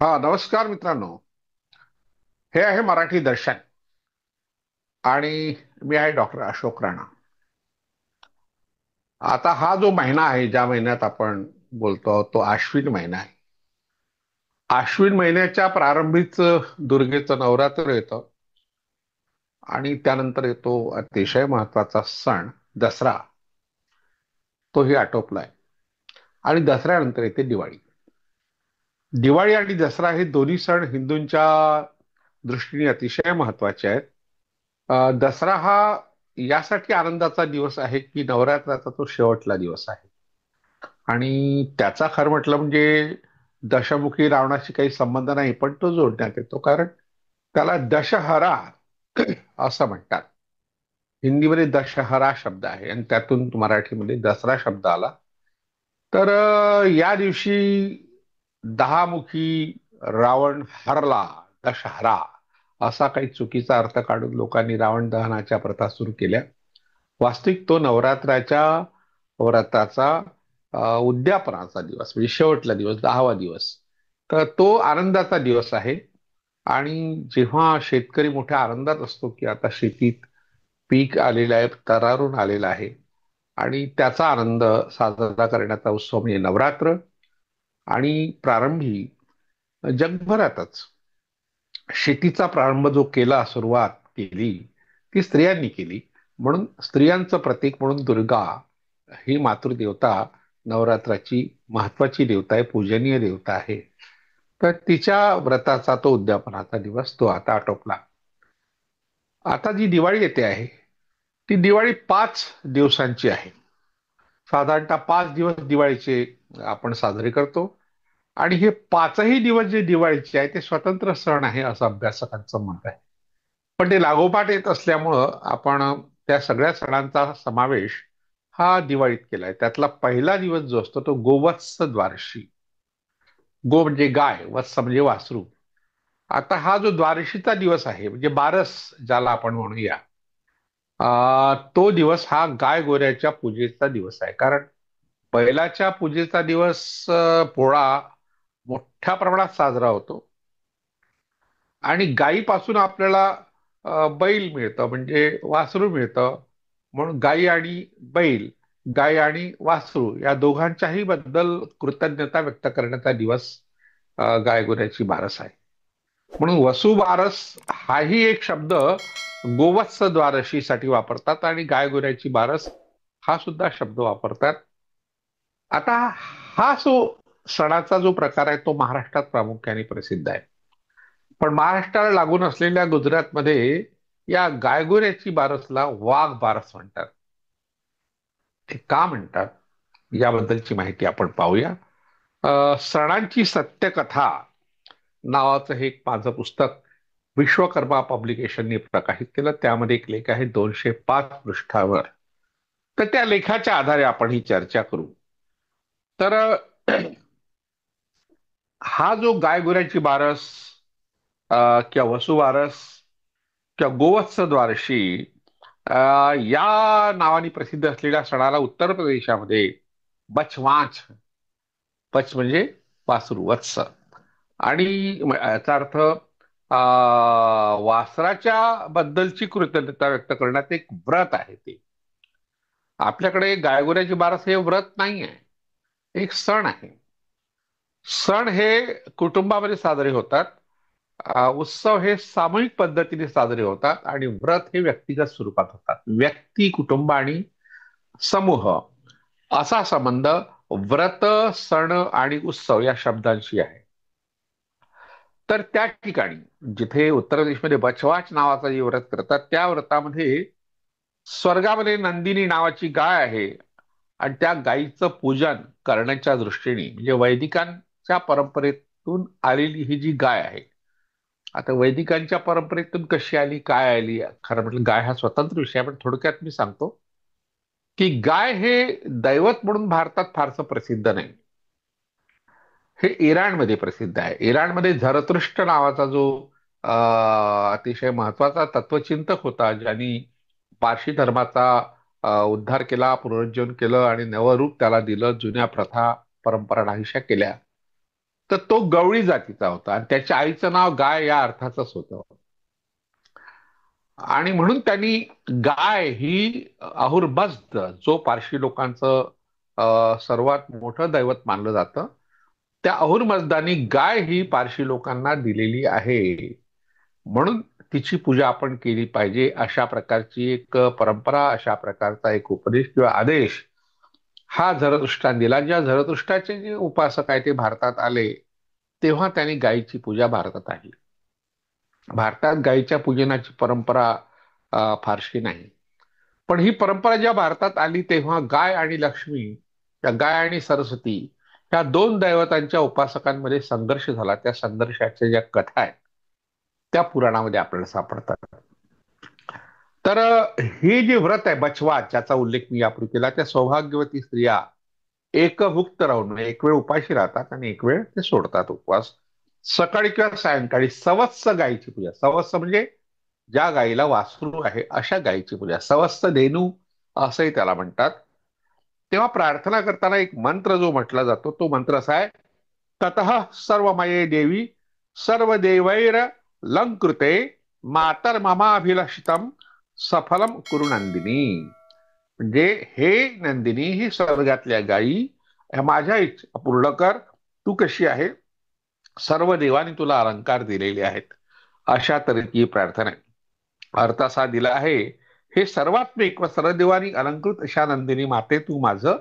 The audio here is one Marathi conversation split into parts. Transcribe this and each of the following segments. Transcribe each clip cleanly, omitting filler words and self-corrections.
हा, नमस्कार मित्रांनो. हे आहे मराठी दर्शन आणि मी आहे डॉक्टर अशोक राणा. आता हा जो महिना आहे, ज्या महिन्यात आपण बोलतो आहोत, तो आश्विन महिना आहे. आश्विन महिन्याच्या प्रारंभीच दुर्गेचं नवरात्र येतं आणि त्यानंतर येतो अतिशय महत्वाचा सण दसरा. तोही आटोपलाय आणि दसऱ्यानंतर येते दिवाळी. दिवाळी आणि दसरा हे दोन्ही सण हिंदूंच्या दृष्टीने अतिशय महत्वाचे आहेत. दसरा हा यासाठी आनंदाचा दिवस आहे की नवरात्राचा तो शेवटला दिवस आहे आणि त्याचा खरं म्हटलं म्हणजे दशमुखी रावणाशी काही संबंध नाही, पण तो जोडण्यात येतो कारण त्याला दशहरा असं म्हणतात. हिंदीमध्ये दशहरा शब्द आहे आणि त्यातून मराठीमध्ये दसरा शब्द आला. तर या दिवशी दहामुखी रावण हरला, दशहरा असा काही चुकीचा अर्थ काढून लोकांनी रावण दहनाच्या प्रथा सुरू केल्या. वास्तविक तो नवरात्राच्या व्रताचा उद्यापनाचा दिवस म्हणजे शेवटला दिवस, 10वा दिवस. तर तो आनंदाचा दिवस आहे आणि जेव्हा शेतकरी मोठ्या आनंदात असतो की आता शेतीत पीक आलेलं आहे, तरारून आलेला आहे आणि त्याचा आनंद साजरा करण्याचा उत्सव म्हणजे नवरात्र. आणि प्रारंभी जगभरातच शेतीचा प्रारंभ जो केला, सुरुवात केली ती स्त्रियांनी केली. म्हणून स्त्रियांचं प्रतीक म्हणून दुर्गा ही मातृदेवता नवरात्राची महत्वाची देवता आहे, पूजनीय देवता आहे. तर तिच्या व्रताचा तो उद्यापनाचा दिवस तो आता आटोपला. आता जी दिवाळी येते आहे, ती दिवाळी 5 दिवसांची आहे. साधारणतः 5 दिवस दिवाळीचे आपण साजरे करतो आणि हे पाचही दिवस जे दिवाळीचे आहे ते स्वतंत्र सण आहे असं अभ्यासकांचं मत आहे. पण ते लागोपाठ येत असल्यामुळं आपण त्या सगळ्या सणांचा समावेश हा दिवाळीत केलाय. त्यातला पहिला दिवस जो असतो तो गोवत्स द्वादशी. गो म्हणजे गाय, वत्स म्हणजे वासरू. आता हा जो द्वादशीचा दिवस आहे म्हणजे बारस ज्याला आपण म्हणूया, तो दिवस हा गाय गोऱ्याच्या पूजेचा दिवस आहे. कारण बैलाच्या पूजेचा दिवस पोळा मोठ्या प्रमाणात साजरा होतो आणि गायीपासून आपल्याला बैल मिळतं म्हणजे वासरू मिळतं. म्हणून गायी आणि बैल, गाय आणि वासरू या दोघांच्याही बद्दल कृतज्ञता व्यक्त करण्याचा दिवस गायगुऱ्याची बारस आहे. म्हणून वसुबारस हाही एक शब्द गोवत्स द्वादशीसाठी वापरतात आणि गायगुऱ्याची बारस हा सुद्धा शब्द वापरतात. आता हा जो सणाचा जो प्रकार आहे तो महाराष्ट्रात प्रामुख्याने प्रसिद्ध आहे. पण महाराष्ट्राला लागून असलेल्या गुजरातमध्ये या गायगुऱ्याची बारसला वाघ बारस म्हणतात. ते का म्हणतात याबद्दलची माहिती आपण पाहूया. सणांची सत्यकथा नावाचं हे एक माझं पुस्तक विश्वकर्मा पब्लिकेशनने प्रकाशित केलं. त्यामध्ये एक लेख आहे 205 पृष्ठावर. तर त्या लेखाच्या आधारे आपण ही चर्चा करू. तर हा जो गायगुऱ्याची बारस किंवा वसुबारस किंवा गोवत्स द्वादशी अ, या नावाने प्रसिद्ध असलेल्या सणाला उत्तर प्रदेशामध्ये बछवाच, बच म्हणजे वासरू, वत्स आणि याचा अर्थ वासराच्या बद्दलची कृतज्ञता व्यक्त करण्यात एक व्रत आहे ते. आपल्याकडे गायगुऱ्याची बारस हे व्रत नाही आहे, एक सण आहे. सण हे कुटुंबामध्ये साजरे होतात. उत्सव हे सामूहिक पद्धतीने साजरे होतात आणि व्रत हे व्यक्तिगत स्वरूपात होतात. व्यक्ती, कुटुंब आणि समूह असा संबंध व्रत, सण आणि उत्सव या शब्दांशी आहे. तर त्या ठिकाणी जिथे उत्तर प्रदेशमध्ये बछवाच नावाचं जे व्रत करतात त्या व्रतामध्ये स्वर्गामध्ये नंदिनी नावाची गाय आहे आणि त्या गायीचं पूजन करण्याच्या दृष्टीने म्हणजे वैदिकांच्या परंपरेतून आलेली ही जी गाय आहे. आता वैदिकांच्या परंपरेतून कशी आली, काय आली, खरं म्हटलं गाय हा स्वतंत्र विषय आहे, पण थोडक्यात मी सांगतो की गाय हे दैवत म्हणून भारतात फारसं प्रसिद्ध नाही. हे इराणमध्ये प्रसिद्ध आहे. इराणमध्ये झरतृष्ट नावाचा जो अतिशय महत्वाचा तत्वचिंतक होता, ज्यांनी पारशी धर्माचा उद्धार केला, पुनरुज्जीवन केलं आणि नवं रूप त्याला दिलं, जुन्या प्रथा परंपरा नाहीशा केल्या. तर तो गवळी जातीचा होता आणि त्याच्या आईचं नाव गाय या अर्थाचंच होतं. आणि म्हणून त्यांनी गाय ही अहुरमझद, जो पारशी लोकांचं सर्वात मोठं दैवत मानलं जातं, त्या अहुरमझदानी गाय ही पारशी लोकांना दिलेली आहे. म्हणून तिची पूजा आपण केली पाहिजे, अशा प्रकारची एक परंपरा, अशा प्रकारचा एक उपदेश किंवा आदेश हा झरतुष्ट्राने दिला. ज्या झरतुष्ट्राचे जे उपासक आहे ते भारतात आले, तेव्हा त्यांनी गायीची पूजा भारतात आणली. भारतात गायीच्या पूजनाची परंपरा फारशी नाही. पण ही परंपरा जेव्हा भारतात आली तेव्हा गाय आणि लक्ष्मी, त्या गाय आणि सरस्वती, या दोन दैवतांच्या उपासकांमध्ये संघर्ष झाला. त्या संघर्षाच्या ज्या कथा आहेत त्या पुराणामध्ये आपल्याला सापडतात. तर हे जे व्रत आहे बछवा, ज्याचा उल्लेख मी यापूर्वी केला, त्या सौभाग्यवती स्त्रिया एकभुक्त राहून, म्हणजे एक वेळ उपाशी राहतात आणि एक वेळ ते सोडतात उपवास. सकाळी किंवा सायंकाळी सवत्स गायीची पूजा, सवत्स म्हणजे ज्या गायीला वासरू आहे अशा गायीची पूजा, सवत्स धेनू असंही त्याला म्हणतात. तेव्हा प्रार्थना करताना एक मंत्र जो म्हटला जातो तो मंत्र असा आहे: ततः सर्वमये देवी सर्वदेवैर लंकृते मातर ममाभिलषितम सफलम कुरु नंदिनी. म्हणजे हे नंदिनी, ही स्वर्गातल्या गायी, माझ्या इच्छा पूर्ण कर. तू कशी आहे, सर्व देवांनी तुला अलंकार दिलेले आहेत, अशा तऱ्हेची प्रार्थना आहे. अर्थ असा दिला आहे: हे सर्वात्मिक व सर्व देवांनी अलंकृत अशा नंदिनी माते, तू माझं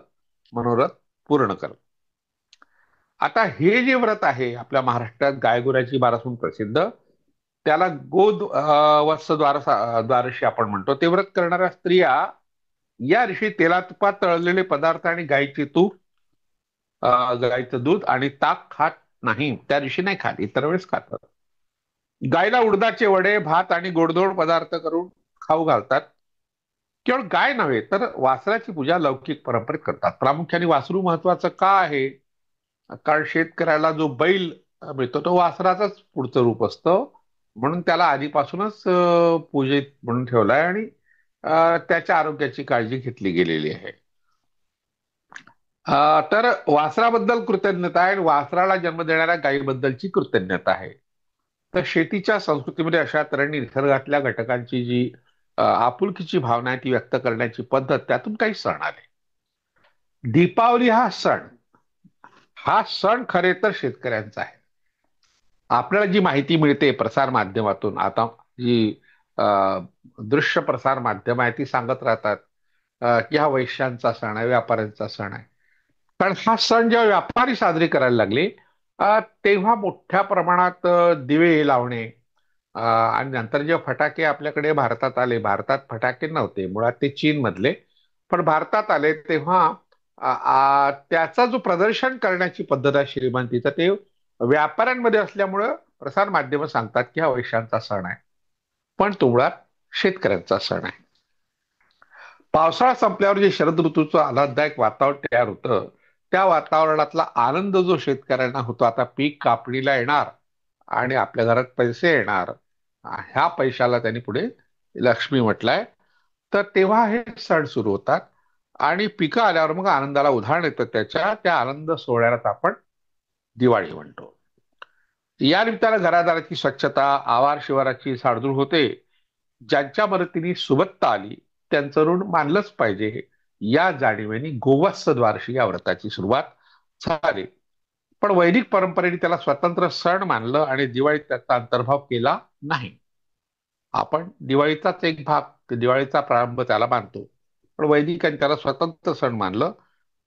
मनोरथ पूर्ण कर. आता हे जे व्रत आहे आपल्या महाराष्ट्रात गायगुऱ्याची बारासून प्रसिद्ध, त्याला वत्स द्वारशी आपण म्हणतो. ते व्रत करणाऱ्या स्त्रिया या ऋषी तेला तुपात तळलेले पदार्थ आणि गायीचे तूप, गायीचं दूध आणि ताक खात नाही. त्या दिवशी नाही खात, इतर वेळेस खातात. गायला उडदाचे वडे, भात आणि गोडधोड पदार्थ करून खाऊ घालतात. केवळ गाय नव्हे तर वासराची पूजा लौकिक परंपरेत करतात. प्रामुख्याने वासरू महत्वाचं का आहे, कारण शेतकऱ्याला जो बैल मिळतो तो वासराचाच पुढचं रूप असतं, म्हणून त्याला आधीपासूनच पूजित म्हणून ठेवलाय आणि त्याच्या आरोग्याची काळजी घेतली गेलेली आहे. तर वासराबद्दल कृतज्ञता आहे आणि वासराला जन्म देणाऱ्या गायीबद्दलची कृतज्ञता आहे. तर शेतीच्या संस्कृतीमध्ये अशा तऱ्हेने निसर्गातल्या घटकांची जी आपुलकीची भावना आहे ती व्यक्त करण्याची पद्धत, त्यातून काही सण आले. दीपावली हा सण खरे तर शेतकऱ्यांचा आहे. आपल्याला जी माहिती मिळते प्रसार माध्यमातून, आता जी दृश्य प्रसार माध्यम आहे ती सांगत राहतात की हा वैश्यांचा सण आहे, व्यापाऱ्यांचा सण आहे. कारण हा सण जेव्हा व्यापारी साजरे करायला लागले तेव्हा मोठ्या प्रमाणात दिवे लावणे आणि नंतर जेव्हा फटाके आपल्याकडे भारतात आले, भारतात फटाके नव्हते मुळात, ते चीन मधले, पण भारतात आले तेव्हा त्याचा जो प्रदर्शन करण्याची पद्धत आहे श्रीमंतीचं, ते व्यापाऱ्यांमध्ये असल्यामुळं प्रसार माध्यम सांगतात की हा वैश्यांचा सण आहे, पण तो मुळात शेतकऱ्यांचा सण आहे. पावसाळा संपल्यावर जे शरद ऋतूचं आल्हाददायक वातावरण तयार होतं, त्या वातावरणातला आनंद जो शेतकऱ्यांना होतो, आता पीक कापणीला येणार आणि आपल्या घरात पैसे येणार, ह्या पैशाला त्यांनी पुढे लक्ष्मी म्हटलंय, तर तेव्हा हे सण सुरू होतात आणि पिकं आल्यावर मग आनंदाला उधाण येतं. त्या आनंद सोहळ्याला आपण दिवाळी म्हणतो. या निमित्तानं घरादाराची स्वच्छता, आवार शिवाराची साडधूड होते. ज्यांच्या मदतीने सुबत्ता आली त्यांचं ऋण मानलंच पाहिजे, या जाणीवेने गोवत्स द्वारशी या व्रताची सुरुवात झाली. पण वैदिक परंपरेने त्याला स्वतंत्र सण मानलं आणि दिवाळीत त्याचा अंतर्भाव केला नाही. आपण दिवाळीचाच एक भाग, दिवाळीचा प्रारंभ त्याला मानतो, पण वैदिकांनी त्याला स्वतंत्र सण मानलं.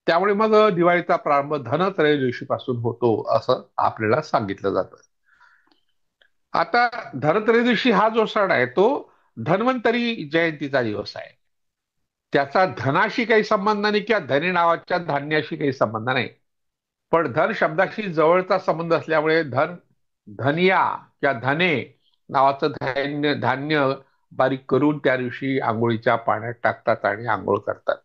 त्यामुळे मग दिवाळीचा प्रारंभ धनत्रयोदशीपासून होतो असं आपल्याला सांगितलं जातं. आता धनत्रयोदशी हा जो सण आहे तो धन्वंतरी जयंतीचा दिवस आहे. त्याचा धनाशी काही संबंध नाही किंवा धने नावाच्या धान्याशी काही संबंध नाही, पण धन शब्दाशी जवळचा संबंध असल्यामुळे धनिया किंवा धने नावाचं धान्य बारीक करून त्या दिवशी आंघोळीच्या पाण्यात टाकतात आणि आंघोळ करतात.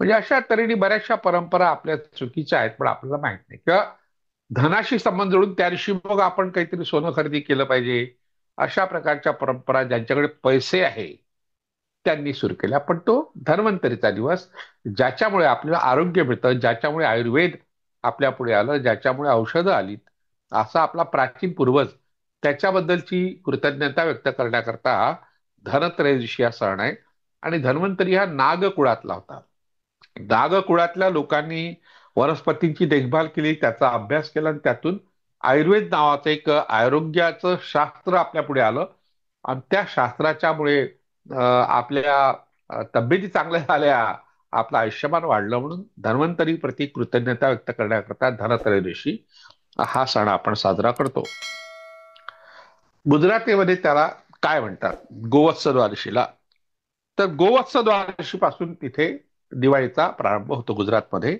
म्हणजे अशा तऱ्हेने बऱ्याचशा परंपरा आपल्या चुकीच्या आहेत, पण आपल्याला माहित नाही. किंवा धनाशी संबंध जोडून त्या दिवशी मग आपण काहीतरी सोनं खरेदी केलं पाहिजे, अशा प्रकारच्या परंपरा ज्यांच्याकडे पैसे आहे त्यांनी सुरू केल्या. पण तो धन्वंतरीचा दिवस, ज्याच्यामुळे आपल्याला आरोग्य मिळतं, ज्याच्यामुळे आयुर्वेद आपल्या पुढे आलं, ज्याच्यामुळे औषधं आली, असा आपला प्राचीन पूर्वज त्याच्याबद्दलची कृतज्ञता व्यक्त करण्याकरता धनत्रयोदशी हा सण आहे. आणि धन्वंतरी हा नागकुळातला होता. नागकुळातल्या लोकांनी वनस्पतींची देखभाल केली, त्याचा अभ्यास केला आणि त्यातून आयुर्वेद नावाचं एक आरोग्याचं शास्त्र आपल्या पुढे आलं. आणि त्या शास्त्राच्यामुळे आपल्या तब्येती चांगल्या झाल्या, आपलं आयुष्यमान वाढलं. म्हणून धन्वंतरी प्रति कृतज्ञता व्यक्त करण्याकरता धनत्रयोदशी हा सण आपण साजरा करतो. गुजरातीमध्ये त्याला काय म्हणतात, गोवत्स द्वादशीला. तर गोवत्स द्वादशी पासून तिथे दिवाळीचा प्रारंभ होतो गुजरातमध्ये.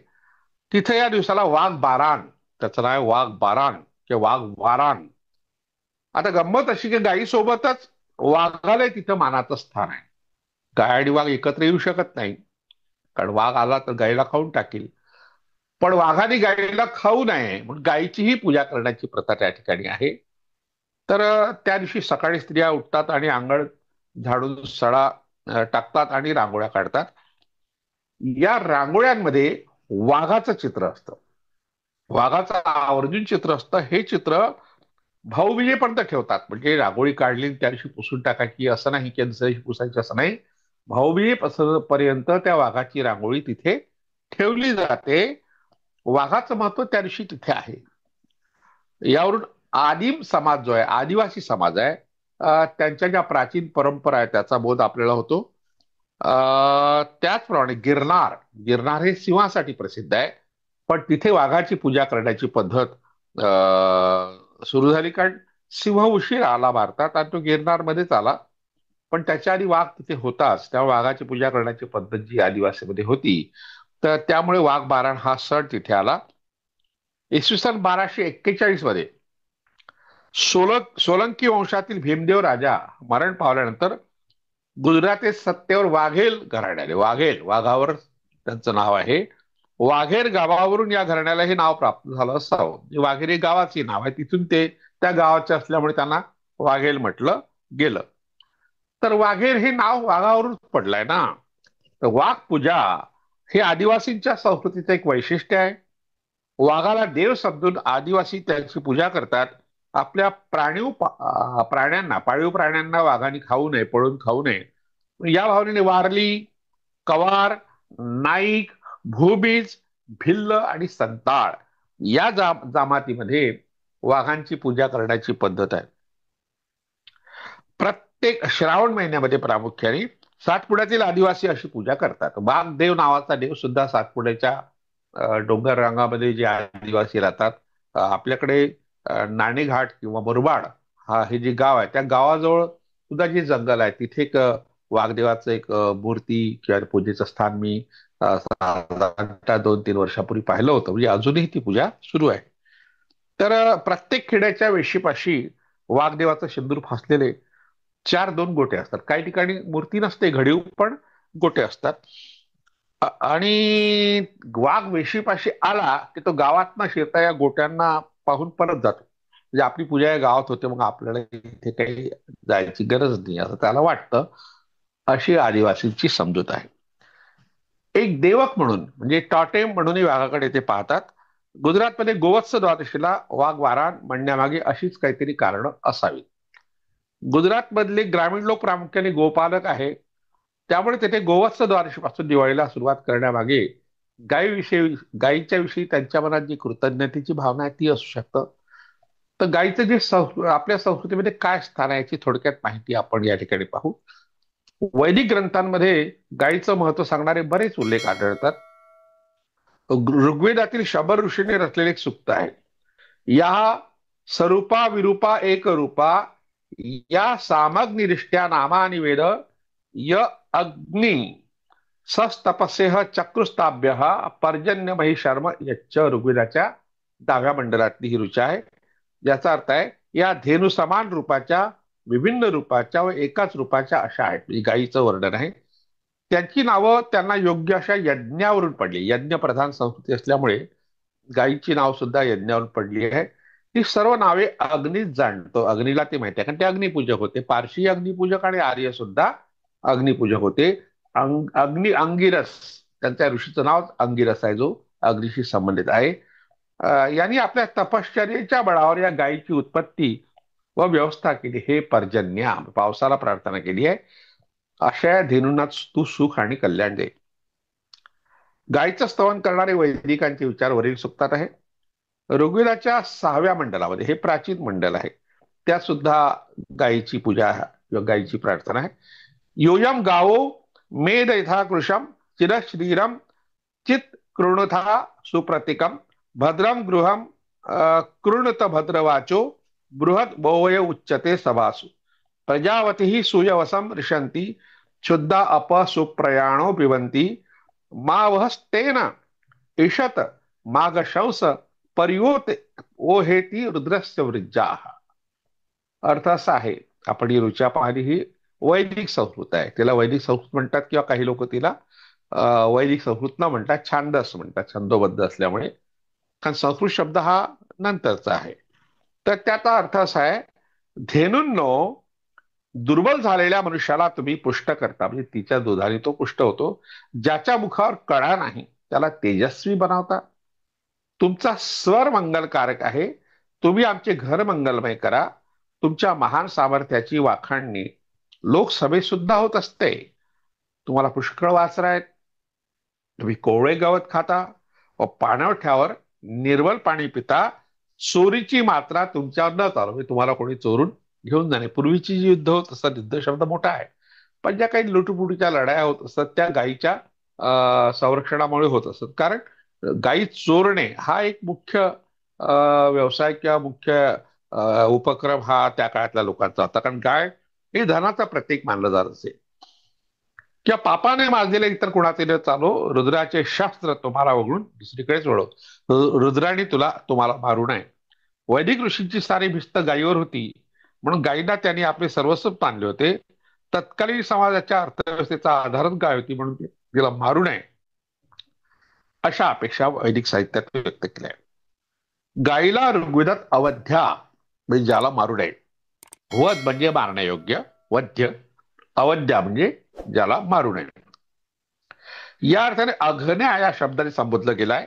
तिथे या दिवसाला वाघ बाराण, त्याचं नाव आहे वाघ बाराण किंवा वाघ वाराण. आता गंमत अशी की गायीसोबतच वाघाला तिथं मानाचं स्थान आहे. गाय आणि वाघ एकत्र येऊ शकत नाही, कारण वाघ आला तर गायीला खाऊन टाकील. पण वाघाने गायीला खाऊ नये म्हणून गायीचीही पूजा करण्याची प्रथा त्या ठिकाणी आहे. तर त्या दिवशी सकाळी स्त्रिया उठतात आणि अंगण झाडून सडा टाकतात आणि रांगोळ्या काढतात. या रांगोळ्यांमध्ये वाघाचं चित्र असतं, वाघाचं आवर्जून चित्र असतं. हे चित्र भाऊबीजेपर्यंत ठेवतात. म्हणजे रांगोळी काढली त्या दिवशी पुसून टाकायची असं नाही, की दुसऱ्या दिवशी पुसायची असं नाही. भाऊबीजेपर्यंत त्या वाघाची रांगोळी तिथे ठेवली जाते. वाघाचं महत्व त्या दिवशी तिथे आहे. यावरून आदिम समाज जो आहे, आदिवासी समाज आहे, त्यांच्या ज्या प्राचीन परंपरा आहेत त्याचा बोध आपल्याला होतो. त्याचप्रमाणे गिरनार, गिरनार हे सिंहासाठी प्रसिद्ध आहे. पण तिथे वाघाची पूजा करण्याची पद्धत सुरू झाली, कारण सिंह उशीर आला भारतात आणि तो गिरनारमध्येच आला. पण त्याच्या आधी वाघ तिथे होताच, त्यामुळे वाघाची पूजा करण्याची पद्धत जी आदिवासीमध्ये होती, तर त्यामुळे वाघ बाराण हा सण तिथे आला. इसवी सन 1241 मध्ये सोलंकी वंशातील भीमदेव राजा मरण पावल्यानंतर गुजराती सत्तेवर वाघेल घराणे आले. वाघेल, वाघावर त्यांचं नाव आहे. वाघेर गावावरून या घराण्याला हे नाव प्राप्त झालं असावं. वाघेर हे गावाचे नाव आहे, तिथून ते त्या गावाचे असल्यामुळे त्यांना वाघेल म्हटलं गेलं. तर वाघेर हे नाव वाघावरून पडलंय ना. तर वाघ पूजा हे आदिवासींच्या संस्कृतीचं एक वैशिष्ट्य आहे. वाघाला देव समजून आदिवासी त्याची पूजा करतात. आपल्या प्राण्यांना, पाळीव प्राण्यांना वाघाने खाऊ नये, पळून खाऊ नये, या भावनेने वारली, कवार, नाईक, भूबीज, भिल्ल आणि संताळ या जमातीमध्ये वाघांची पूजा करण्याची पद्धत आहे. प्रत्येक श्रावण महिन्यामध्ये प्रामुख्याने सातपुड्यातील आदिवासी अशी पूजा करतात. वाघदेव नावाचा देव सुद्धा सातपुड्याच्या डोंगर रांगामध्ये जे आदिवासी राहतात, आपल्याकडे नाणेघाट किंवा मुरबाड हा हे जे गाव आहे, त्या गावाजवळ सुद्धा जे जंगल आहे, तिथे एक वाघदेवाचं एक मूर्ती किंवा पूजेचं स्थान मी साधारणतः 2-3 वर्षापूर्वी पाहिलं होतं. म्हणजे अजूनही ती पूजा सुरू आहे. तर प्रत्येक खेड्याच्या वेशीपाशी वाघदेवाचं शेंदूर फासलेले 4-2 गोटे असतात. काही ठिकाणी मूर्ती नसते, घडीव, पण गोटे असतात. आणि वाघ वेशीपाशी आला की तो गावात न शिरता या गोट्यांना पाहून परत जातो. म्हणजे आपली पूजा या गावात होते, मग आपल्याला इथे काही जायची गरज नाही असं त्याला वाटतं. अशी आदिवासींची समजूत आहे. एक देवक म्हणून, म्हणजे टॉटेम म्हणूनही वाघाकडे ते पाहतात. गुजरातमध्ये गोवत्स द्वादशीला वाघ वाराण म्हणण्यामागे अशीच काहीतरी कारण असावी. गुजरातमधले ग्रामीण लोक प्रामुख्याने गोपालक आहे, त्यामुळे तेथे गोवत्स द्वादशीपासून दिवाळीला सुरुवात करण्यामागे गायीच्या विषयी त्यांच्या मनात जी कृतज्ञतेची भावना आहे ती असू शकतं. तर गायीचं जे आपल्या संस्कृतीमध्ये काय स्थान आहे याची थोडक्यात माहिती आपण या ठिकाणी पाहू. वैदिक ग्रंथांमध्ये गायीचं महत्व सांगणारे बरेच उल्लेख आढळतात. ऋग्वेदातील शबर ऋषीने रचलेले एक सूक्त आहे. या स्वरूपा विरूपा एक रूपा या सामग्निरिष्ट्या नामानि वेद य अग्नि सस्तपसेह चक्रुस्ताभ्य पर्जन्यमही शर्म यच्च. ऋग्वेदाच्या 10व्या मंडलातली ही ऋचा आहे. याचा अर्थ आहे या धेनू समान रूपाच्या, विभिन्न रूपाच्या व एकाच रूपाच्या अशा आहेत. म्हणजे गायीचं वर्णन आहे. त्यांची नावं त्यांना योग्य अशा यज्ञावरून पडली. यज्ञ प्रधान संस्कृती असल्यामुळे गायीची नाव सुद्धा यज्ञावरून पडली आहे. ती सर्व नावे अग्नीच जाणतो. अग्नीला ते माहिती आहे, कारण ते अग्निपूजक होते. पारशी अग्निपूजक आणि आर्य सुद्धा अग्निपूजक होते. अंगिरस, त्यांच्या ऋषीचं नाव अंगिरस आहे, जो अग्नीशी संबंधित आहे. यांनी आपल्या तपश्चर्येच्या बळावर या गायीची उत्पत्ती व व्यवस्था केली. हे पर्जन्या, पावसाला प्रार्थना केली आहे, अशा धेनूंना तू सुख आणि कल्याण दे. गायीचं स्तवन करणारे वैदिकांचे विचार वरील सूक्तात आहे. ऋग्वेदाच्या 6व्या मंडलामध्ये, हे प्राचीन मंडल आहे, त्यात सुद्धा गायीची पूजा किंवा गायीची प्रार्थना आहे. योयम गावो मेद यथा कृशम चिरश्रीरम चित कृणुथा सुप्रतिकम भद्रम गृहम कृणुत भद्रवाचो बृहद भोवय उच्चते सभासु प्रजावती सूयवसम रिशंती शुद्धा अप सुप्रयाणो पिबंती मावहस्तेन ईशत मागशंस पर्योत ओहेती रुद्रस्य वृज्जा. अर्थ असा आहे, आपण ही ऋचा पाहिली, ही वैदिक संस्कृत आहे. तिला वैदिक संस्कृत म्हणतात किंवा काही लोक तिला वैदिक संस्कृत न म्हणतात छांदस म्हणतात, छंदोबद्ध असल्यामुळे, कारण संस्कृत शब्द हा नंतरचा आहे. तर त्याचा अर्थ असा आहे, धेनूंनो, दुर्बल झालेल्या मनुष्याला तुम्ही पुष्ट करता, म्हणजे तिच्या दुधाने तो पुष्ट होतो. ज्याच्या मुखावर कळा नाही त्याला तेजस्वी बनवता. तुमचा स्वर मंगलकारक आहे. तुम्ही आमचे घर मंगलमय करा. तुमच्या महान सामर्थ्याची वाखाणणी लोकसभेत सुद्धा होत असते. तुम्हाला पुष्कळ वासर आहेत. तुम्ही कोवळे गवत खाता व पाणवठ्यावर निर्मल पाणी पिता. चोरीची मात्रा तुमच्यावर न चालू, म्हणजे तुम्हाला कोणी चोरून घेऊन जाणे. पूर्वीची जी युद्ध होत असतात, युद्ध शब्द मोठा आहे, पण ज्या काही लुटपुटीच्या लढाया होत असतात त्या गायीच्या संरक्षणामुळे होत असतात. कारण गायी चोरणे हा एक मुख्य व्यवसाय किंवा मुख्य उपक्रम हा त्या काळातल्या लोकांचा होता. कारण गाय हे धनाचं प्रतीक मानलं जात असे. किंवा पापाने माजलेले इतर कुणाचे न चालो, रुद्राचे शास्त्र तुम्हाला वगळून दुसरीकडेच वळव. रुद्राने तुम्हाला मारू नये. वैदिक ऋषींची सारी भिस्त गायीवर होती, म्हणून गायींना त्यांनी आपले सर्वस्व मानले होते. तत्कालीन समाजाच्या अर्थव्यवस्थेचा आधारच गाय होती, म्हणून तिला मारू नये अशा अपेक्षा वैदिक साहित्यात व्यक्त केल्या. गायीला ऋग्वेदात अवध्या, म्हणजे ज्याला मारू नये. वध म्हणजे मारण्यायोग्य, वध्य, अवध्या म्हणजे ज्याला मारू नये. या अर्थाने अघन्या या शब्दाने संबोधलं गेलाय.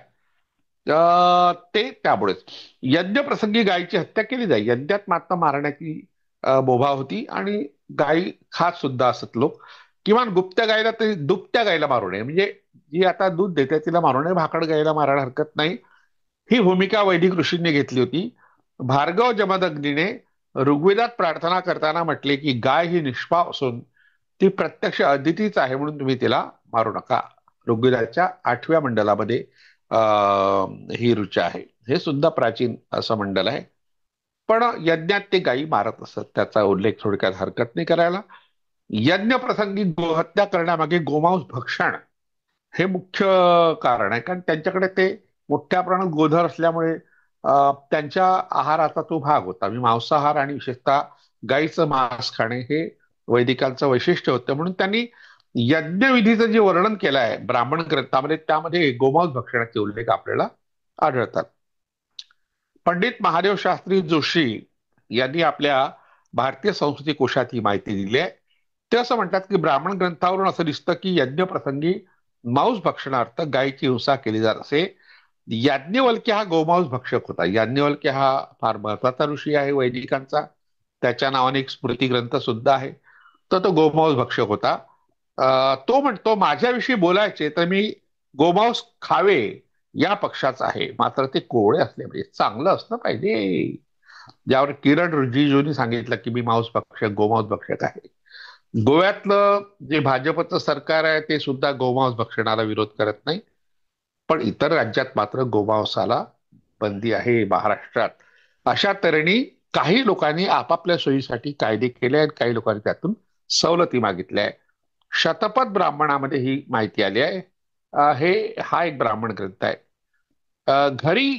ते त्यामुळेच यज्ञ प्रसंगी गायीची हत्या केली जाईल. यज्ञात मात्र मारण्याची बोभा होती आणि गायी खात सुद्धा असत लोक. किमान गुप्त्या गायीला तरी दुभत्या गायीला मारू नये, म्हणजे जी आता दूध देते तिला मारू नये. भाकड गायीला मारायला हरकत नाही. ही भूमिका वैदिक ऋषींनी घेतली होती. भार्गव जमदग्नीने ऋग्वेदात प्रार्थना करताना म्हटले की गाय ही निष्पाप असून ती प्रत्यक्ष अदितीच आहे, म्हणून तुम्ही तिला मारू नका. ऋग्वेदाच्या 8व्या मंडलामध्ये ही ऋचा आहे. हे सुद्धा प्राचीन असं मंडल आहे. पण यज्ञात ते गायी मारत असत, त्याचा उल्लेख थोडक्यात हरकत नाही करायला. यज्ञ प्रसंगी गोहत्या करण्यामागे गोमांस भक्षण हे मुख्य कारण आहे. कारण त्यांच्याकडे ते मोठ्या प्रमाणात गोधर असल्यामुळे त्यांच्या आहाराचा तो भाग होता. मी मांसाहार आणि विशेषतः गायीचं मांस खाणे हे वैदिकांचं वैशिष्ट्य होतं. म्हणून त्यांनी यज्ञविधीचं जे वर्णन केलं आहे ब्राह्मण ग्रंथामध्ये, त्यामध्ये गोमांस भक्षणाचे उल्लेख आपल्याला आढळतात. पंडित महादेव शास्त्री जोशी यांनी आपल्या भारतीय संस्कृती कोशात ही माहिती दिली आहे. ते असं म्हणतात की ब्राह्मण ग्रंथावरून असं दिसतं की यज्ञ प्रसंगी मांस भक्षणार्थ गायीची हिंसा केली जात असे. याज्ञवल्क्य हा गोमांस भक्षक होता. याज्ञवल्क्य हा फार महत्वाचा ऋषी आहे वैदिकांचा. त्याच्या नावाने एक स्मृती ग्रंथ सुद्धा आहे. तर तो गोमांस भक्षक होता. तो म्हणतो, माझ्याविषयी बोलायचे तर मी गोमांस खावे या पक्षाचा आहे, मात्र ते कोवळे असले पाहिजे, चांगलं असलं पाहिजे. ज्यावर किरण रिजिजूंनी सांगितलं की मी गोमांस भक्षक आहे. गोव्यातलं जे भाजपचं सरकार आहे ते सुद्धा गोमांस भक्षणाला विरोध करत नाही, पण इतर राज्यात मात्र गोमांसाला बंदी आहे. महाराष्ट्रात अशा तऱ्हेने काही लोकांनी आपापल्या सोयीसाठी कायदे केले आहेत, काही लोकांनी त्यातून सवलती मागितल्या आहेत. शतपथ ब्राह्मणामध्ये ही माहिती आली आहे. हा एक ब्राह्मण ग्रंथ आहे. घरी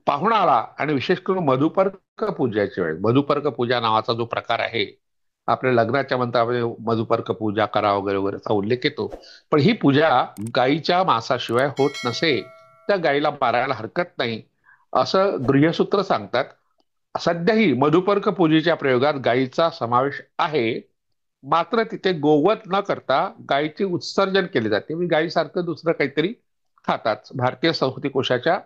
पाहुणा आला आणि विशेष करून मधुपर्क पूजाच्या वेळेस, मधुपर्क पूजा नावाचा जो प्रकार आहे, आपल्या लग्नाच्या मंत्रामध्ये मधुपर्क पूजा करा वगैरे वगैरे असा उल्लेख येतो. पण ही पूजा गायीच्या मांसाशिवाय होत नसे, त्या गायीला मारायला हरकत नाही असं गृह्यसूत्र सांगतात. सध्याही मधुपर्क पूजेच्या प्रयोगात गायीचा समावेश आहे, मात्र तिथे गोवध न करता गायीचे उत्सर्जन केले जाते. गायीसारखं दुसरं काहीतरी खातात. भारतीय संस्कृती कोशाच्या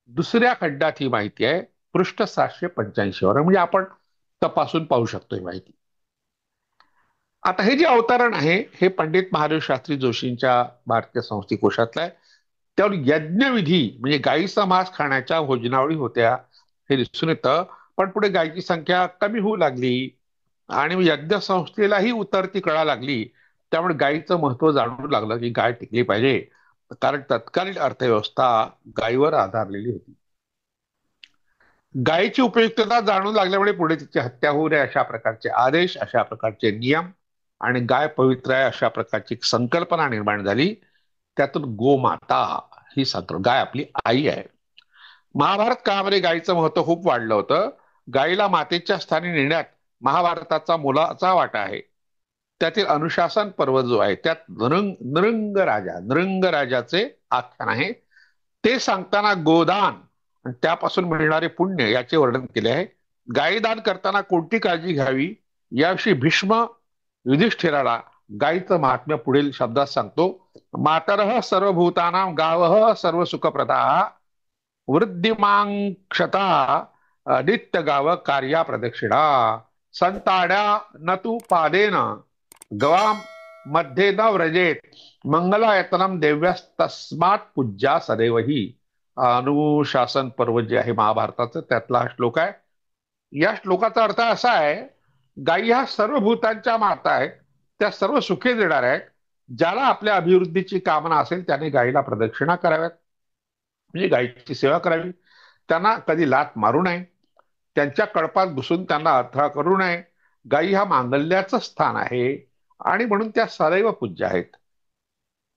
दुसऱ्या खड्ड्यात ही माहिती आहे, पृष्ठ 785 वर, म्हणजे आपण तपासून पाहू शकतो ही माहिती. आता हे जे अवतरण आहे हे पंडित महादेव शास्त्री जोशींच्या भारतीय संस्कृती कोशातलं आहे. त्यावर यज्ञविधी म्हणजे गाईचा मांस खाण्याच्या भोजनावळी होत्या हे दिसून येतं. पण पुढे गायीची संख्या कमी होऊ लागली आणि यज्ञ संस्थेलाही उतरती कळा लागली. त्यामुळे गायीचं महत्व जाणवू लागलं की गाय टिकली पाहिजे, कारण तत्कालीन अर्थव्यवस्था गायीवर आधारलेली होती. गायीची उपयुक्तता जाणून लागल्यामुळे पुढे तिची हत्या होऊ नये अशा प्रकारचे आदेश, अशा प्रकारचे नियम आणि गाय पवित्र आहे अशा प्रकारची संकल्पना निर्माण झाली. त्यातून गोमाता ही संकल्पना, गाय आपली आई आहे. महाभारत काळामध्ये गायीचं महत्व खूप वाढलं होतं. गायीला मातेच्या स्थानी नेण्यात महाभारताचा मोलाचा वाटा आहे. त्यातील अनुशासन पर्व जो आहे त्यात नृंग राजाचे आख्यान आहे. ते सांगताना गोदान आणि त्यापासून मिळणारे पुण्य याचे वर्णन केले आहे. गायीदान करताना कोणती काळजी घ्यावी याविषयी भीष्म युधिष्ठिराला गायीचं महात्म्य पुढील शब्दात सांगतो. मातरः सर्वभूतानां गावः सर्व सुखप्रदा वृद्धिमांक्षता नित्य गाव कार्या प्रदक्षिणा संताड्या न तू पादेन गवाम मध्ये न व्रजेत मंगलायतनम देव्यास्तस्मात पूज्या सदैवही. अनुशासन पर्व जे आहे महाभारताचं त्यातला हा श्लोक आहे. या श्लोकाचा अर्थ असा आहे, गायी ह्या सर्व भूतांच्या माता आहेत, त्या सर्व सुखे देणार आहेत. ज्याला आपल्या अभिवृद्धीची कामना असेल त्याने गायीला प्रदक्षिणा कराव्यात, म्हणजे गायीची सेवा करावी. त्यांना कधी लाथ मारू नये, त्यांच्या कळपात घुसून त्यांना अथवा करू नये. गायी हा मांगल्याचं स्थान आहे आणि म्हणून त्या सदैव पूज्य आहेत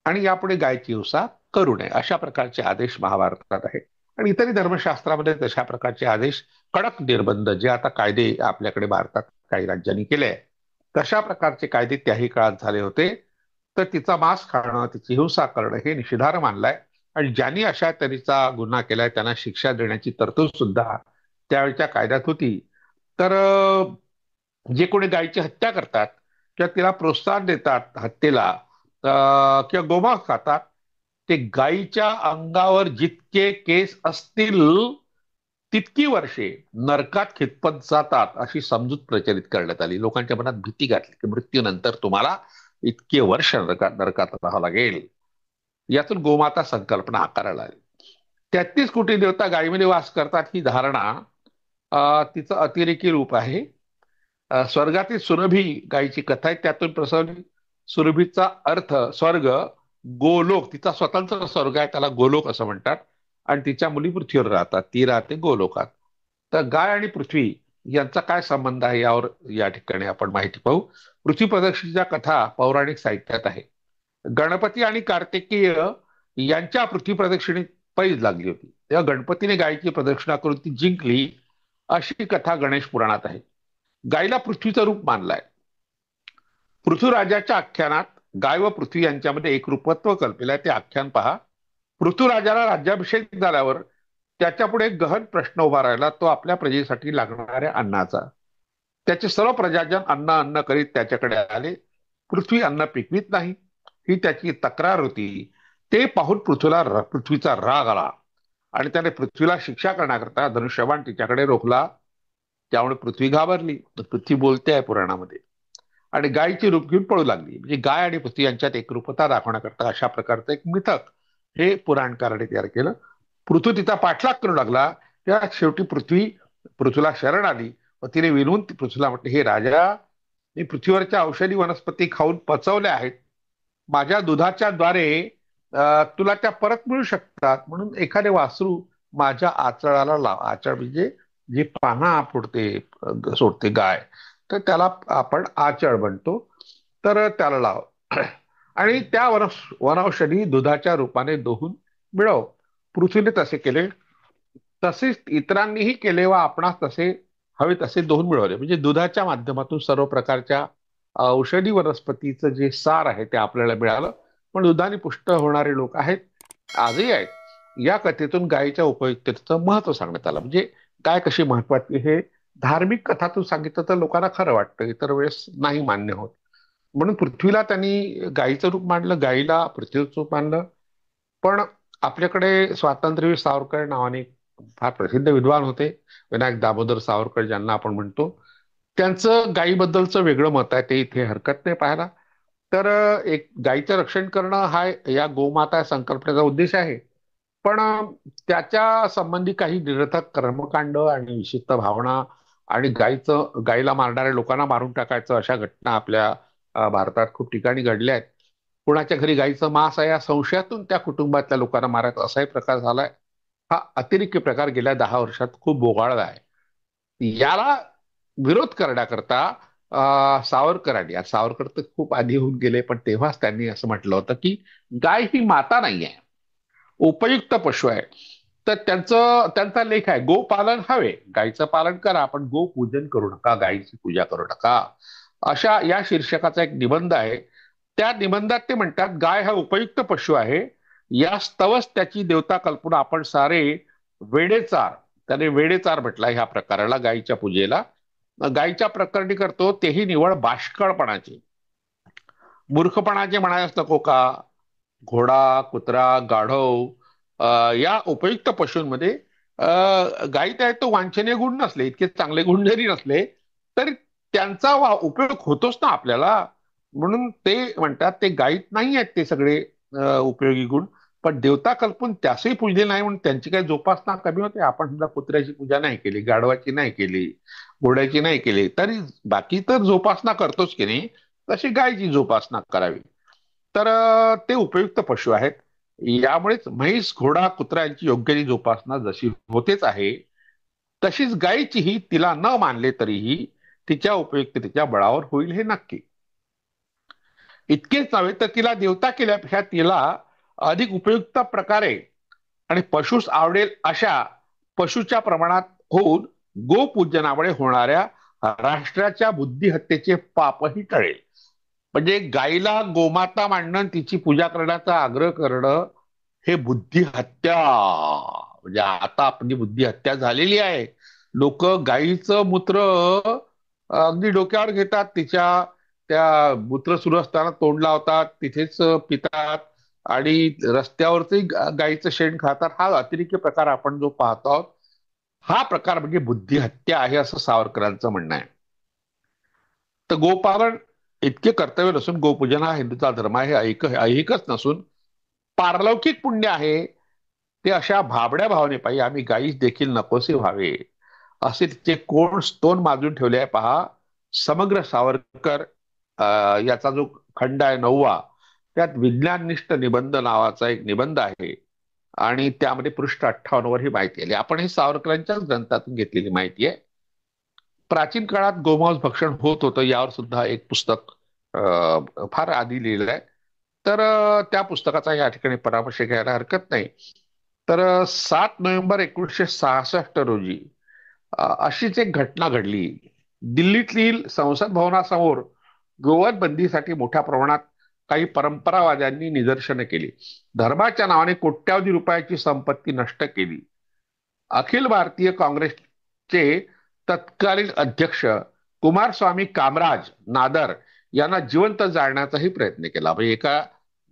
आणि यापुढे गायीची हिंसा करू नये अशा प्रकारचे आदेश महाभारतात आहेत. आणि इतरही धर्मशास्त्रामध्ये तशा प्रकारचे आदेश, कडक निर्बंध जे आता कायदे आपल्याकडे भारतात काही राज्यांनी केले तशा प्रकारचे कायदे त्याही काळात झाले होते. तर तिचा मांस खाणं, तिची हिंसा करणं हे निषेधार्ह मानलाय आणि ज्यांनी अशा तऱ्हेचा गुन्हा केलाय त्यांना शिक्षा देण्याची तरतूद सुद्धा त्यावेळच्या कायद्यात होती. तर जे कोणी गायीची हत्या करतात किंवा तिला प्रोत्साहन देतात हत्येला, किंवा गोमांस खातात, ते गायीच्या अंगावर जितके केस असतील तितकी वर्षे नरकात खितपत जातात अशी समजूत प्रचलित करण्यात आली. लोकांच्या मनात भीती घातली की मृत्यूनंतर तुम्हाला इतके वर्ष नरकात राहावं लागेल. यातून गोमाता संकल्पना आकाराला आली. 33 कोटी देवता गायीमध्ये वास करतात ही धारणा तिचं अतिरेकी रूप आहे. स्वर्गातील सुरभी गायीची कथा आहे, त्यातून प्रसवली. सुरभीचा अर्थ स्वर्ग, गोलोक तिचा स्वतंत्र स्वर्ग आहे, त्याला गोलोक असं म्हणतात. आणि तिच्या मुली पृथ्वीवर राहतात, ती राहते गोलोकात. तर गाय आणि पृथ्वी यांचा काय संबंध आहे यावर या ठिकाणी आपण माहिती पाहू. पृथ्वी प्रदक्षिणेच्या कथा पौराणिक साहित्यात आहे. गणपती आणि कार्तिकेय यांच्या पृथ्वी प्रदक्षिणेत पैज लागली होती, तेव्हा गणपतीने गायीची प्रदक्षिणा करून ती जिंकली अशी कथा गणेश पुराणात आहे. गायीला पृथ्वीचं रूप मानलाय. पृथ्वीराजाच्या आख्यानात गाय व पृथ्वी यांच्यामध्ये एक रूपत्व कल्पिलं आहे, ते आख्यान पहा. पृथ्वीराजाला राज्याभिषेक झाल्यावर त्याच्या पुढे एक गहन प्रश्न उभा राहिला, तो आपल्या प्रजेसाठी लागणाऱ्या अन्नाचा. त्याचे सर्व प्रजाजन अन्न अन्न करीत त्याच्याकडे आले. पृथ्वी अन्न पिकवीत नाही ही त्याची तक्रार होती. ते पाहून पृथ्वीचा राग आला आणि त्याने पृथ्वीला शिक्षा करण्याकरता धनुष्यबाण तिच्याकडे रोखला. त्यामुळे पृथ्वी घाबरली. पृथ्वी बोलते आहे पुराणामध्ये आणि गायीची रूप घेऊन पळू लागली. म्हणजे गाय आणि पृथ्वी यांच्यात एकरूपता दाखवण्याकरता अशा प्रकारचं एक मिथक हे पुराणकाराने तयार केलं. पृथ्वी तिचा पाठलाग करू लागला. त्या शेवटी पृथ्वीला शरण आली व तिने विनवून पृथ्वीला म्हटले, हे राजा, मी पृथ्वीवरच्या औषधी वनस्पती खाऊन पचवल्या आहेत. माझ्या दुधाच्या द्वारे तुला त्या परत मिळू शकतात, म्हणून एखादे वासरू माझ्या आचळाला लाव. आचळ म्हणजे जी पाना सोडते गाय, तर त्याला आपण आचळ म्हणतो. तर त्याला लाव आणि त्या वनौषधी दुधाच्या रूपाने दोहून मिळव. पृथ्वीने तसे केले. तसेच इतरांनीही केले व आपणास तसे हवे तसे दोहून मिळवले. म्हणजे दुधाच्या माध्यमातून सर्व प्रकारच्या औषधी वनस्पतीचं जे सार आहे ते आपल्याला मिळालं. पण दुधाने पुष्ट होणारे लोक आहेत, आजही आहेत. या कथेतून गायीच्या उपयुक्ततेचं महत्व सांगण्यात आलं. म्हणजे गाय कशी महत्वाची हे धार्मिक कथातून सांगितलं तर लोकांना खरं वाटतं, इतर वेळेस नाही मान्य होत. म्हणून पृथ्वीला त्यांनी गायीचं रूप मानलं, गायीला पृथ्वीचं रूप मानलं. पण आपल्याकडे स्वातंत्र्यवीर सावरकर नावाने फार प्रसिद्ध विद्वान होते, विनायक दामोदर सावरकर ज्यांना आपण म्हणतो. त्यांचं गायीबद्दलचं वेगळं मत आहे, ते इथे हरकत नाही पाहायला. तर एक गायीचं रक्षण करणं हा या गोमाता संकल्पनेचा उद्देश आहे. पण त्याच्या संबंधी काही निरर्थक कर्मकांड आणि विशिष्ट भावना आणि गायीला मारणाऱ्या लोकांना मारून टाकायचं अशा घटना आपल्या भारतात खूप ठिकाणी घडल्या आहेत. कुणाच्या घरी गायीचं मांस आहे या संशयातून त्या कुटुंबातल्या लोकांना मारायचा असाही प्रकार झालाय. हा अतिरेकी प्रकार गेल्या 10 वर्षात खूप बोघाळला आहे. याला विरोध करण्याकरता सावरकर तर खूप आधी होऊन गेले, पण तेव्हाच त्यांनी असं म्हटलं होतं की गाय ही माता नाही आहे, उपयुक्त पशु आहे. तर त्यांचा लेख आहे, गोपालन हवे, गायीचं पालन करा, पण गोपूजन करू नका, गायीची पूजा करू नका, अशा या शीर्षकाचा एक निबंध आहे. त्या निबंधात ते म्हणतात, गाय हा उपयुक्त पशु आहे, यास्तवच त्याची देवता कल्पना आपण सारे वेडेचार, त्याने वेडेचार म्हटला ह्या प्रकाराला, गायीच्या पूजेला. गायीच्या प्रकरणी करतो तेही निवळ बाष्कळपणाचे, मूर्खपणाचे म्हणायलाच नको का. घोडा, कुत्रा, गाढव या उपयुक्त पशूंमध्ये गायीत आहे तो वांछनीय गुण नसले, इतके चांगले गुण जरी नसले तरी त्यांचा उपयोग होतोच ना आपल्याला. म्हणून ते म्हणतात ते गायीत नाही आहेत ते सगळे उपयोगी गुण, पण देवता कल्पून त्यासही पूजले नाही म्हणून त्यांची काही जोपासना कमी होते. आपण समजा कुत्र्याची पूजा नाही केली, गाढवाची नाही केली, घोड्याची नाही केली, तरी बाकी तर जोपासना करतोच की नाही, तशी गायीची जोपासना करावी. तर ते उपयुक्त पशु आहेत. यामुळेच म्हैस, घोडा, कुत्रा यांची योग्य ती जोपासना जशी होतेच आहे, तशीच गायीचीही तिला न मानले तरीही तिच्या उपयुक्ततेच्या बळावर होईल हे नक्की. इतकेच नव्हे तर तिला देवता केल्यापेक्षा तिला अधिक उपयुक्त प्रकारे आणि पशुस आवडेल अशा पशुच्या प्रमाणात होऊन गोपूजनामुळे होणाऱ्या राष्ट्राच्या बुद्धिहत्येचे पापही टळेल. म्हणजे गायीला गोमाता मांडणं, तिची पूजा करण्याचा आग्रह करणं हे बुद्धी हत्या. म्हणजे आता आपली बुद्धी हत्या झालेली आहे. लोक गायीचं मूत्र अगदी डोक्यावर घेतात, तिच्या त्या मूत्र सुरू असताना तोंड लावतात, तिथेच पितात आणि रस्त्यावरती गायीचं शेण खातात. हा अतिरेकी प्रकार आपण जो पाहतो आहोत, हा प्रकार म्हणजे बुद्धी हत्या आहे असं सावरकरांचं म्हणणं आहे. तर गोपालन इतके कर्तव्य नसून, गोपूजन हा हिंदूचा धर्म आहे, ऐहिकच नसून पारलौकिक पुण्य आहे. ते अशा भाबड्या भावने पाहिजे आम्ही गायीस देखील नकोसे व्हावे, असे तिचे कोण स्तोन माजून ठेवले आहे पहा. समग्र सावरकर याचा जो खंड आहे 9वा, त्यात विज्ञाननिष्ठ निबंध नावाचा एक निबंध आहे आणि त्यामध्ये पृष्ठ 58 वर ही माहिती आली. आपण हे सावरकरांच्याच ग्रंथातून घेतलेली माहिती आहे. प्राचीन काळात गोमांस भक्षण होत होतं यावर सुद्धा एक पुस्तक फार आधी लिहिलं आहे. तर त्या पुस्तकाचा या ठिकाणी परामर्श घ्यायला हरकत नाही. तर 7 नोव्हेंबर 1966 रोजी अशीच एक घटना घडली. दिल्लीतील संसद भवनासमोर गोवध बंदीसाठी मोठ्या प्रमाणात काही परंपरावाद्यांनी निदर्शनं केली. धर्माच्या नावाने कोट्यावधी रुपयाची संपत्ती नष्ट केली. अखिल भारतीय काँग्रेसचे तत्कालीन अध्यक्ष कुमारस्वामी कामराज नादर यांना जिवंत जाळण्याचाही प्रयत्न केला. म्हणजे एका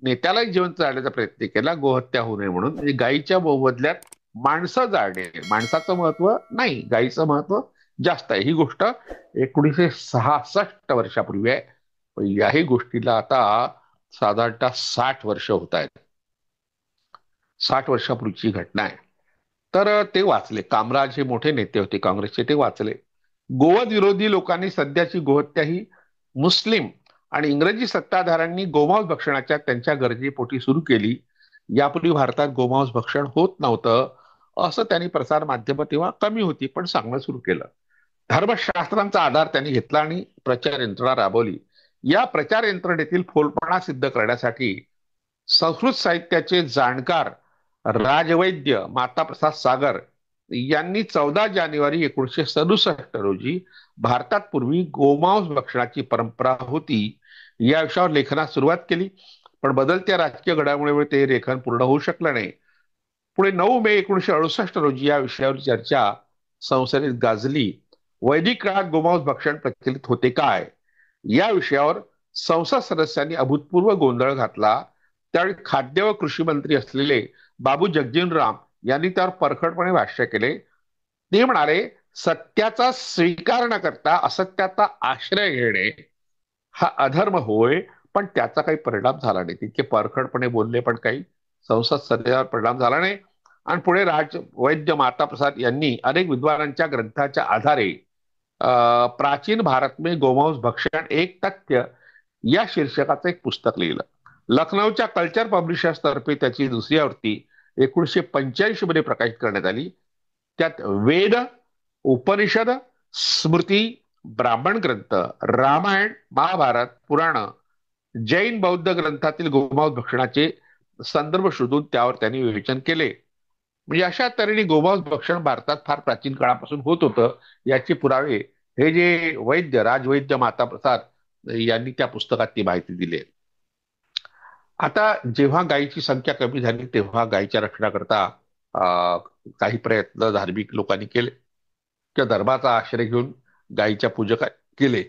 नेत्यालाही जिवंत जाळण्याचा प्रयत्न केला गोहत्या होऊ नये म्हणून. म्हणजे गायीच्या बदल्यात माणसं जाळणे, माणसाचं महत्व नाही, गायीचं महत्व जास्त आहे. ही गोष्ट 1966 वर्षापूर्वी आहे. याही गोष्टीला आता साधारणतः 60 वर्ष होत आहेत. 60 वर्षापूर्वीची घटना आहे. तर ते वाचले. कामराज हे मोठे नेते होते काँग्रेसचे, ते वाचले. गोवध विरोधी लोकांनी सध्याची गोहत्या ही मुस्लिम आणि इंग्रजी सत्ताधाऱ्यांनी गोमांस भक्षणाच्या त्यांच्या गरजेपोटी सुरू केली. यापूर्वी भारतात गोमांस भक्षण होत नव्हतं असं त्यांनी, प्रसार माध्यम तेव्हा कमी होती, पण सांगणं सुरू केलं. धर्मशास्त्रांचा आधार त्यांनी घेतला आणि प्रचार यंत्रणा राबवली. या प्रचार यंत्रणेतील फोलपणा सिद्ध करण्यासाठी संस्कृत साहित्याचे जाणकार राजवैद्य माताप्रसाद सागर यांनी 14 जानेवारी 1967 रोजी भारतात पूर्वी गोमांस भक्षणाची परंपरा होती या विषयावर लेखनास सुरुवात केली. पण बदलत्या राजकीय घडामोडीमुळे ते लेखन पूर्ण होऊ शकलं नाही. पुढे 9 मे 1968 रोजी या विषयावर चर्चा संसदेत गाजली. वैदिक काळात गोमांस भक्षण प्रचलित होते काय या विषयावर संसद सदस्यांनी अभूतपूर्व गोंधळ घातला. त्यावेळी खाद्य व कृषी मंत्री असलेले बाबू जगजीवन राम यांनी त्यावर परखडपणे भाष्य केले. ते म्हणाले, सत्याचा स्वीकार न करता असत्याचा आश्रय घेणे हा अधर्म होय, पण त्याचा काही परिणाम झाला नाही. तितके परखडपणे बोलले, पण काही संसद सल्ल्यावर परिणाम झाला नाही. आणि पुढे वैद्य माताप्रसाद यांनी अनेक विद्वानांच्या ग्रंथाच्या आधारे प्राचीन भारत में गोमांस भक्षण एक तथ्य या शीर्षकाचं एक पुस्तक लिहिलं. लखनौच्या कल्चर पब्लिशर्स तर्फे त्याची दुसरी आवृत्ती 1985 मध्ये प्रकाशित करण्यात आली. त्यात वेद, उपनिषद, स्मृती, ब्राह्मण ग्रंथ, रामायण, महाभारत, पुराण, जैन बौद्ध ग्रंथातील गोमांस भक्षणाचे संदर्भ शोधून त्यावर त्यांनी विवेचन केले. म्हणजे अशा तऱ्हेने गोमांस भक्षण भारतात फार प्राचीन काळापासून होत होतं याचे पुरावे हे जे राजवैद्य माताप्रसाद यांनी त्या पुस्तकात ती माहिती दिली. आता जेव्हा गायीची संख्या कमी झाली तेव्हा गायीच्या रक्षणाकरता काही प्रयत्न धार्मिक लोकांनी केले. त्या धर्माचा आश्रय घेऊन गायीच्या पूजक केले.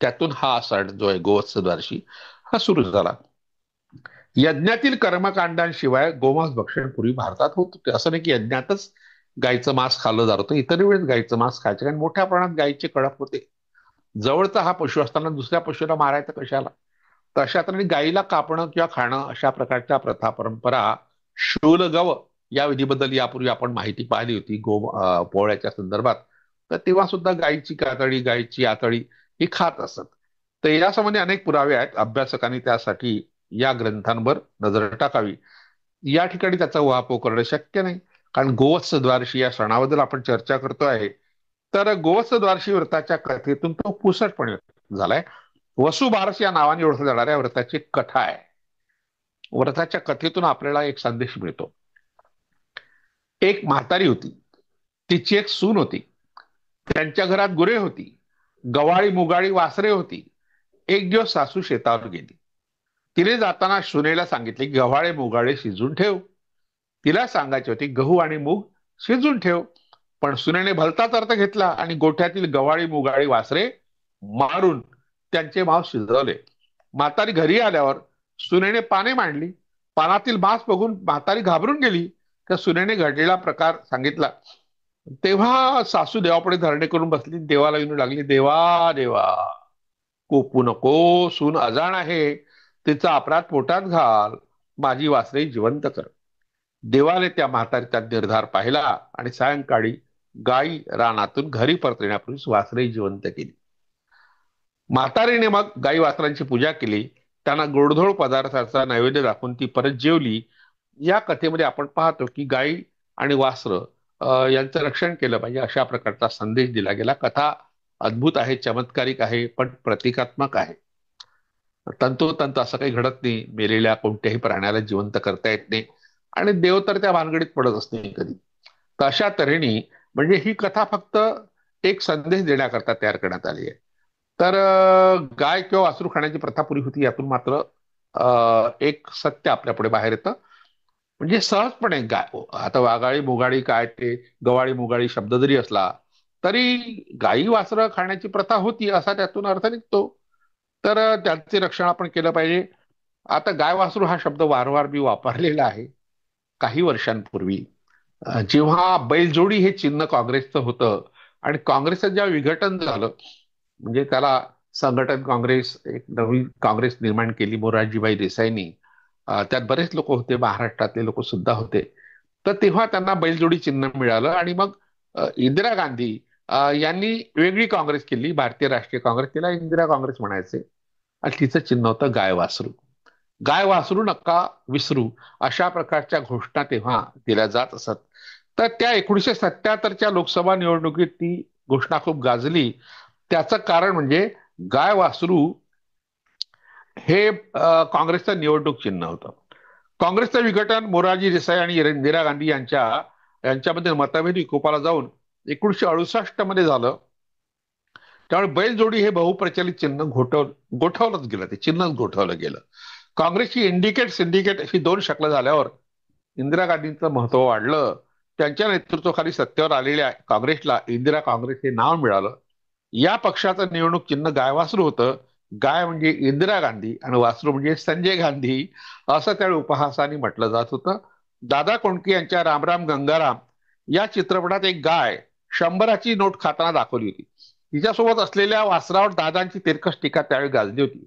त्यातून हा सण जो आहे गोवत्स द्वादशी हा सुरू झाला. यज्ञातील कर्मकांडांशिवाय गोमांस भक्षण पूर्वी भारतात होत होते. असं नाही की यज्ञातच गायीचं मांस खाल्लं जात होतं, इतर वेळेस गायीचं मांस खायचं, कारण मोठ्या प्रमाणात गायीचे कडप होते. जवळचा हा पशु असताना दुसऱ्या पशुला मारायचं कशाला? तर अशा तऱ्हेने गायीला कापणं किंवा खाणं अशा प्रकारच्या प्रथा परंपरा, शूलगव या विधीबद्दल यापूर्वी आपण माहिती पाहिली होती पोळ्याच्या संदर्भात. तर तेव्हा सुद्धा गायीची कातडी, गायीची आतडी ही खात असत. तर यासंबंधी अनेक पुरावे आहेत. अभ्यासकांनी त्यासाठी या ग्रंथांवर नजर टाकावी. या ठिकाणी त्याचा उहापोह करणं शक्य नाही, कारण गोवत्स द्वादशी या सणाबद्दल आपण चर्चा करतो आहे. तर गोवत्स द्वादशी व्रताच्या कथेतून तो पुसटपणे झालाय. वसुबारस या नावाने ओळखल्या जाणाऱ्या व्रताची कथा आहे. व्रताच्या कथेतून आपल्याला एक संदेश मिळतो. एक म्हातारी होती, तिची एक सून होती. त्यांच्या घरात गुरे होती, गवाळी मुगाळी वासरे होती. एक दिवस सासू शेतावर गेली. तिने जाताना सुनेला सांगितले की गव्हाळे मुगाळे शिजून ठेव. तिला सांगायचे होते गहू आणि मूग शिजून ठेव, पण सुनेने भलताच अर्थ घेतला आणि गोठ्यातील गव्हाळी मुगाळी वासरे मारून त्यांचे मांस शिजवले. म्हातारी घरी आल्यावर सुनेने पाने मांडली. पानातील मांस बघून म्हातारी घाबरून गेली. त्या सुनेने घडलेला प्रकार सांगितला. तेव्हा सासू देवापुढे धरणे करून बसली, देवाला येऊन लागली, देवा देवा, कोपू नको, सून अजाण आहे, तिचा अपराध पोटात घाल, माझी वासरे जिवंत कर. देवाने त्या म्हातारीचा निर्धार पाहिला आणि सायंकाळी गायी रानातून घरी परतण्यापूर्वीच वासरे जिवंत केली. म्हातारीने मग गाई वासरांची पूजा केली, त्यांना गोडधोड पदार्थाचा नैवेद्य दाखवून ती परत जेवली. या कथेमध्ये आपण पाहतो की गाई आणि वासर यांचं रक्षण केलं पाहिजे अशा प्रकारचा संदेश दिला गेला. कथा अद्भुत आहे, चमत्कारिक आहे, पण प्रतिकात्मक आहे. तंतोतंत असं काही घडत नाही. मेलेल्या कोणत्याही प्राण्याला जिवंत करता येत नाही आणि देव तर त्या भानगडीत पडतच नाही कधी. तर अशा तऱ्हेने म्हणजे ही कथा फक्त एक संदेश देण्याकरता तयार करण्यात आली आहे. तर गाय किंवा वासरू खाण्याची प्रथा पुरी होती, यातून मात्र एक सत्य आपल्यापुढे बाहेर येतं. म्हणजे सहजपणे गाय, आता वाघाळी मुगाळी काय ते गवाळी मुगाळी शब्द जरी असला तरी गायी वासरं खाण्याची प्रथा होती असा त्यातून अर्थ निघतो. तर त्यांचे रक्षण आपण केलं पाहिजे. आता गाय वासरू हा शब्द वारंवार मी वापरलेला आहे. काही वर्षांपूर्वी जेव्हा बैलजोडी हे चिन्ह काँग्रेसचं होतं आणि काँग्रेसचं जेव्हा विघटन झालं, म्हणजे त्याला संघटन काँग्रेस, एक नवीन काँग्रेस निर्माण केली मोरारजीभाई देसाईंनी. त्यात बरेच लोक होते, महाराष्ट्रातले लोक सुद्धा होते. तर तेव्हा त्यांना बैलजोडी चिन्ह मिळालं आणि मग इंदिरा गांधी यांनी वेगळी काँग्रेस केली, भारतीय राष्ट्रीय काँग्रेस, तिला इंदिरा काँग्रेस म्हणायचे. आणि तिचं चिन्ह होतं गाय वासरू. गाय वासरू नका विसरू अशा प्रकारच्या घोषणा तेव्हा दिल्या जात असत. तर त्या 1977च्या लोकसभा निवडणुकीत ती घोषणा खूप गाजली. त्याचं कारण म्हणजे गाय वासरू हे काँग्रेसचं निवडणूक चिन्ह होतं. काँग्रेसचं विघटन मोरारजी देसाई आणि इंदिरा गांधी यांच्यामध्ये मतभेद विकोपाला जाऊन 1968 मध्ये झालं. त्यामुळे बैलजोडी हे बहुप्रचलित चिन्ह गोठवलंच गेलं, ते चिन्हच गोठवलं गेलं. काँग्रेसची इंडिकेट सिंडिकेट अशी दोन शकलं झाल्यावर इंदिरा गांधींचं महत्व वाढलं. त्यांच्या नेतृत्वाखाली सत्तेवर आलेल्या काँग्रेसला इंदिरा काँग्रेस हे नाव मिळालं. या पक्षाचं निवडणूक चिन्ह गाय वासरू होतं. गाय म्हणजे इंदिरा गांधी आणि वासरू म्हणजे संजय गांधी असं त्यावेळी उपहासाने म्हटलं जात होतं. दादा कोंडके यांच्या राम राम गंगाराम या चित्रपटात एक गाय 100ची नोट खाताना दाखवली होती. तिच्यासोबत असलेल्या वासरावर दादांची तिरकस टीका त्यावेळी गाजली होती.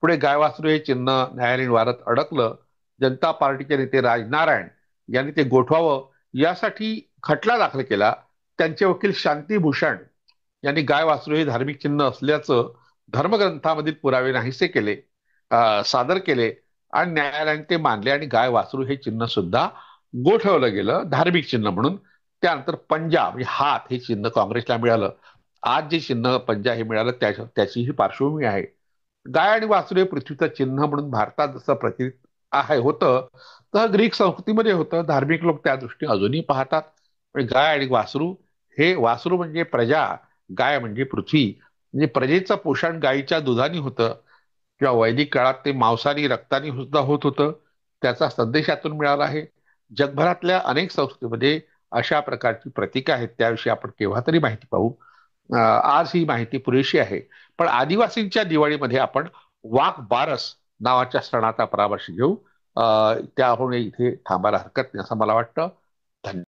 पुढे गाय वासरू हे चिन्ह न्यायालयीन वादात अडकलं. जनता पार्टीचे नेते राजनारायण यांनी ते गोठवावं यासाठी खटला दाखल केला. त्यांचे वकील शांती भूषण यांनी गाय वासरू हे धार्मिक चिन्ह असल्याचं धर्मग्रंथामधील पुरावे नाहीसे केले, सादर केले आणि न्यायालयाने ते मानले आणि गाय वासरू हे चिन्ह सुद्धा गोठवलं गेलं धार्मिक चिन्ह म्हणून. त्यानंतर पंजा म्हणजे हात हे चिन्ह काँग्रेसला मिळालं. आज जे चिन्ह पंजा हे मिळालं त्याची ही पार्श्वभूमी आहे. गाय आणि वासरू हे पृथ्वीचं चिन्ह म्हणून भारतात जसं प्रचलित आहे होतं, तर ग्रीक संस्कृतीमध्ये होतं. धार्मिक लोक त्या दृष्टीने अजूनही पाहतात. म्हणजे गाय आणि वासरू, हे वासरू म्हणजे प्रजा, गाय म्हणजे पृथ्वी. म्हणजे प्रजेचं पोषण गायीच्या दुधाने होतं किंवा वैदिक काळात ते मांसानी रक्तानी सुद्धा होत होतं. त्याचा संदेश यातून मिळाला आहे. जगभरातल्या अनेक संस्कृतीमध्ये अशा प्रकारची प्रतीकं आहेत, त्याविषयी आपण केव्हा तरी माहिती पाहू. आज ही माहिती पुरेशी आहे. पण आदिवासींच्या दिवाळीमध्ये आपण वाघ बारस नावाच्या सणाचा परामर्श घेऊ. त्यामुळे इथे थांबायला हरकत नाही असं मला वाटतं.